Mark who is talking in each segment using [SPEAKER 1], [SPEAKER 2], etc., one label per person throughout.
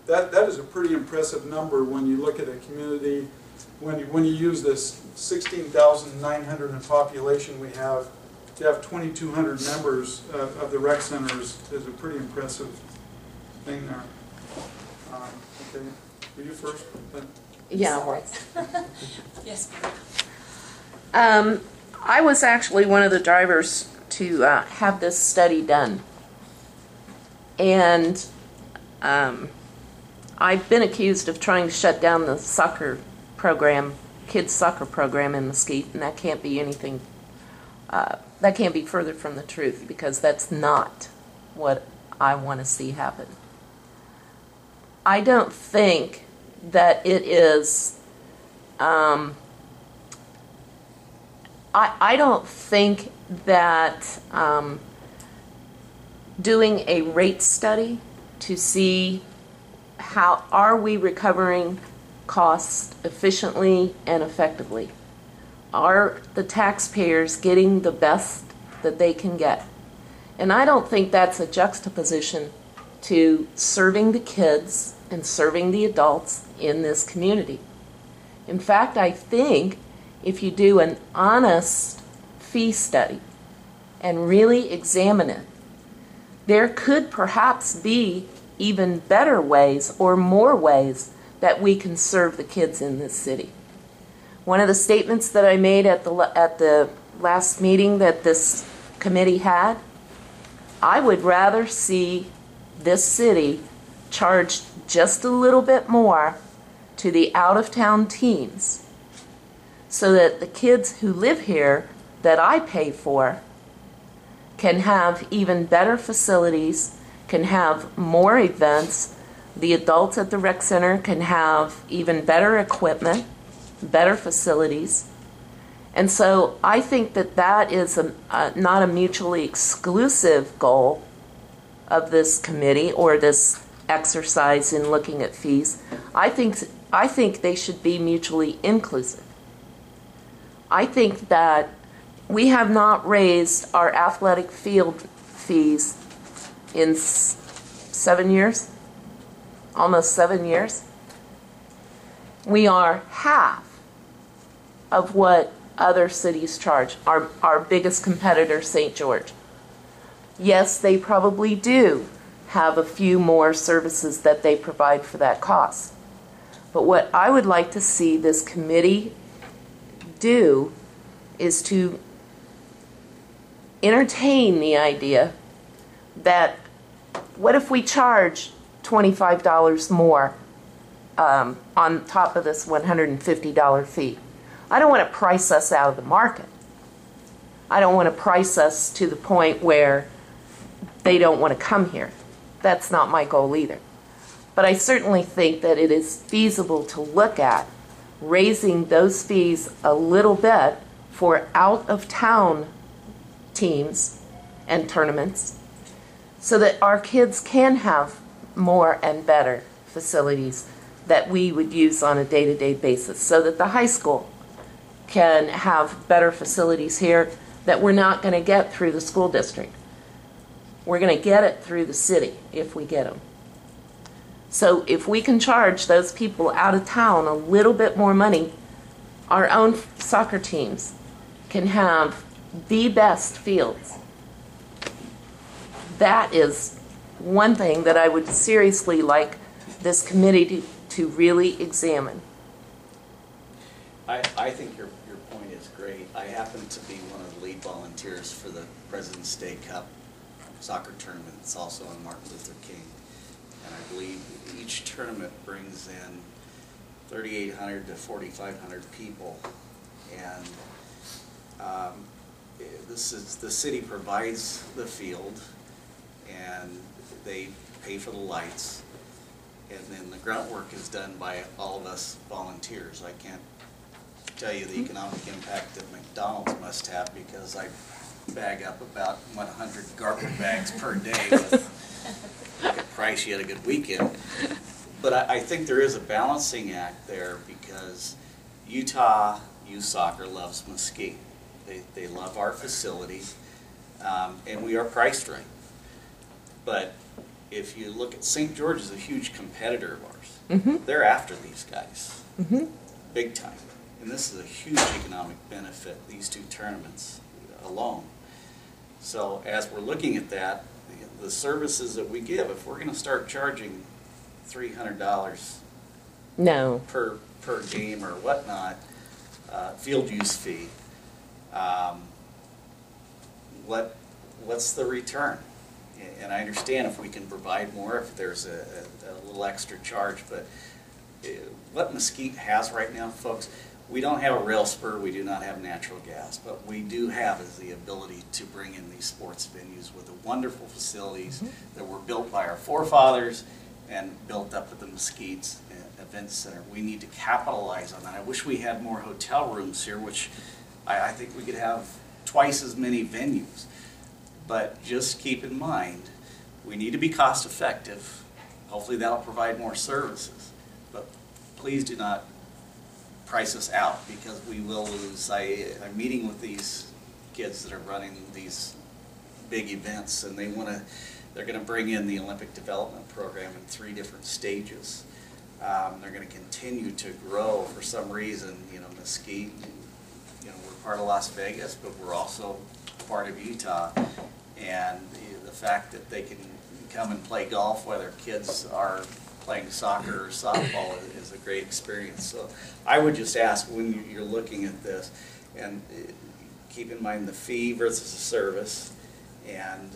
[SPEAKER 1] that is a pretty impressive number when you look at a community. When you use this 16,900 in population we have, to have 2,200 members of the rec center is a pretty impressive thing there. Okay, were you first?
[SPEAKER 2] Yeah, right.
[SPEAKER 3] Yes.
[SPEAKER 2] I was actually one of the drivers to have this study done. And I've been accused of trying to shut down the soccer program, kids soccer program in Mesquite, and that can't be anything, that can't be further from the truth, because that's not what I want to see happen. I don't think that it is, I don't think that doing a rate study to see how are we recovering costs efficiently and effectively. Are the taxpayers getting the best that they can get? And I don't think that's a juxtaposition to serving the kids and serving the adults in this community. In fact, I think if you do an honest fee study and really examine it, there could perhaps be even better ways or more ways that we can serve the kids in this city. One of the statements that I made at the last meeting that this committee had, I would rather see this city charge just a little bit more to the out-of-town teams so that the kids who live here that I pay for can have even better facilities, can have more events. The adults at the rec center can have even better equipment, better facilities. And so I think that that is not a mutually exclusive goal of this committee or this exercise in looking at fees. I think they should be mutually inclusive. I think that we have not raised our athletic field fees in 7 years, almost 7 years. We are half of what other cities charge. Our biggest competitor, St. George. Yes, they probably do have a few more services that they provide for that cost. But what I would like to see this committee do is to entertain the idea that what if we charge $25 more on top of this $150 fee? I don't want to price us out of the market. I don't want to price us to the point where they don't want to come here. That's not my goal either. But I certainly think that it is feasible to look at raising those fees a little bit for out-of-town teams and tournaments so that our kids can have more and better facilities that we would use on a day-to-day basis, so that the high school can have better facilities here that we're not going to get through the school district. We're going to get it through the city if we get them. So if we can charge those people out of town a little bit more money, our own soccer teams can have the best fields. That is one thing that I would seriously like this committee to really examine.
[SPEAKER 4] I think your point is great. I happen to be one of the lead volunteers for the President's Day Cup soccer tournament. It's also on Martin Luther King. And I believe each tournament brings in 3,800 to 4,500 people. And the city provides the field, and they pay for the lights, and then the grunt work is done by all of us volunteers. I can't tell you the economic impact that McDonald's must have, because I bag up about 100 garbage bags per day with a good price. You had a good weekend. But I think there is a balancing act there, because Utah Youth Soccer loves Mesquite. They love our facility, and we are priced right. But if you look at St. George is a huge competitor of ours.
[SPEAKER 2] Mm-hmm.
[SPEAKER 4] They're after these guys,
[SPEAKER 2] Mm-hmm.
[SPEAKER 4] big time. And this is a huge economic benefit, these two tournaments alone. So as we're looking at that, the services that we give, if we're going to start charging $300
[SPEAKER 2] No.
[SPEAKER 4] per game or whatnot, field use fee, what's the return? And I understand if we can provide more, if there's a little extra charge, but what Mesquite has right now, folks, we don't have a rail spur, we do not have natural gas, but we do have is the ability to bring in these sports venues with the wonderful facilities that were built by our forefathers and built up at the Mesquite Event Center. We need to capitalize on that. I wish we had more hotel rooms here, which I think we could have twice as many venues. But just keep in mind, we need to be cost effective. Hopefully that'll provide more services. But please do not price us out, because we will lose. I'm meeting with these kids that are running these big events, and they're going to bring in the Olympic Development Program in 3 different stages. They're going to continue to grow for some reason. You know, Mesquite, you know, we're part of Las Vegas, but we're also part of Utah, and the fact that they can come and play golf while their kids are playing soccer or softball is a great experience. So I would just ask, when you're looking at this, and keep in mind the fee versus the service, and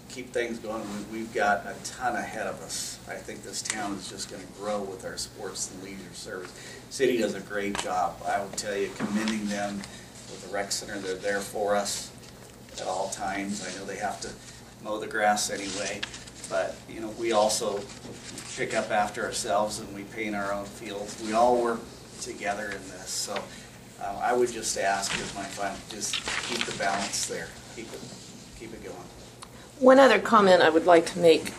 [SPEAKER 4] keep things going. We've got a ton ahead of us. I think this town is just going to grow with our sports and leisure service. City does a great job. I will tell you, commending them with the rec center. They're there for us at all times. I know they have to mow the grass anyway, but you know, we also pick up after ourselves and we paint our own fields. We all work together in this. So I would just ask, as my final, just keep the balance there. Keep it going.
[SPEAKER 2] One other comment I would like to make.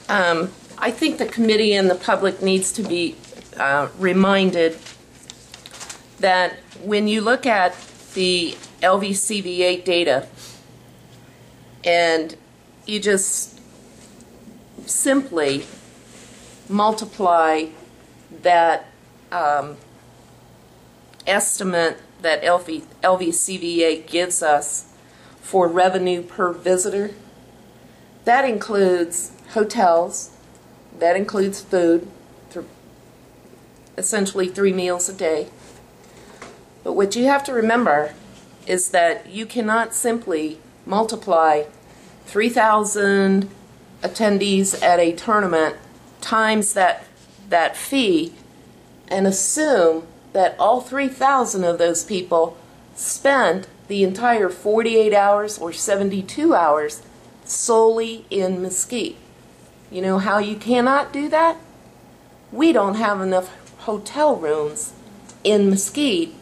[SPEAKER 2] I think the committee and the public needs to be reminded that when you look at the LVCVA data and you just simply multiply that estimate that LVCVA gives us for revenue per visitor, that includes hotels, that includes food, essentially 3 meals a day. But what you have to remember is that you cannot simply multiply 3,000 attendees at a tournament times that fee and assume that all 3,000 of those people spent the entire 48 hours or 72 hours solely in Mesquite. You know how you cannot do that? We don't have enough hotel rooms in Mesquite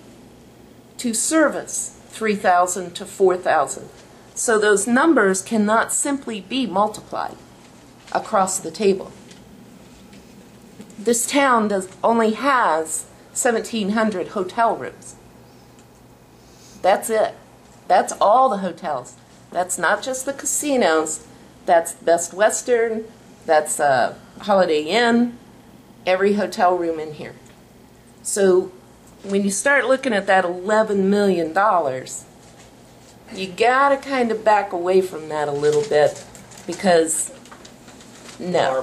[SPEAKER 2] to service 3,000 to 4,000. So those numbers cannot simply be multiplied across the table. This town only has 1,700 hotel rooms. That's it. That's all the hotels. That's not just the casinos. That's Best Western. That's Holiday Inn. Every hotel room in here. So when you start looking at that $11 million, you gotta kind of back away from that a little bit, because no.